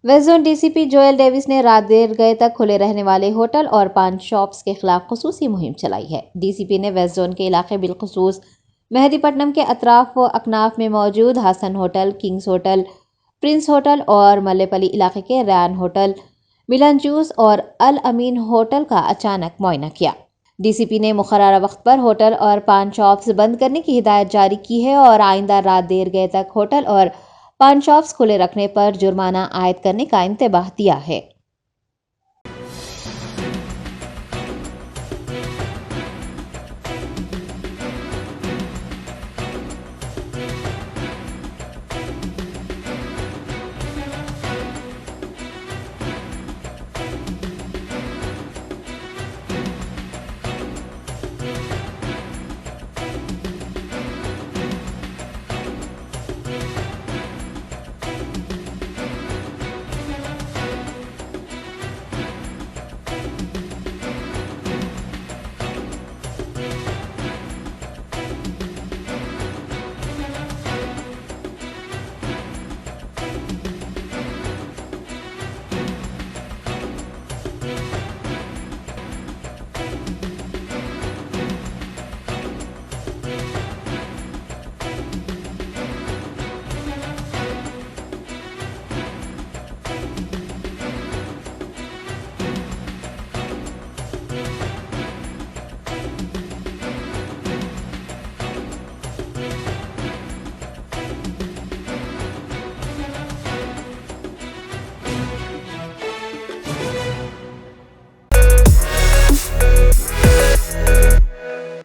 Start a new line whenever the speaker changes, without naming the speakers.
West zone DCP Joel Davies ने रात देर गए तक खुले रहने वाले होटल और पान शॉप्स के खिलाफ खुसूसी मुहिम चलाई है। डीसीपी ने वेस्ट जोन के इलाके बिलखुसूस मेहदीपट्टनम के अतराफ व अकनाफ में मौजूद Hasan hotel, kings hotel, prince hotel और मल्लेपली इलाके के रैन होटल, मिलन जूस और अल अमीन होटल का अचानक मुआयना किया। डीसीपी ने मुकर्ररा वक्त पर होटल और पान शॉप्स बंद करने की हिदायत जारी की है और आइंदा रात देर गए तक होटल और पान शॉप्स खुले रखने पर जुर्माना आयद करने का इंतबाह दिया है।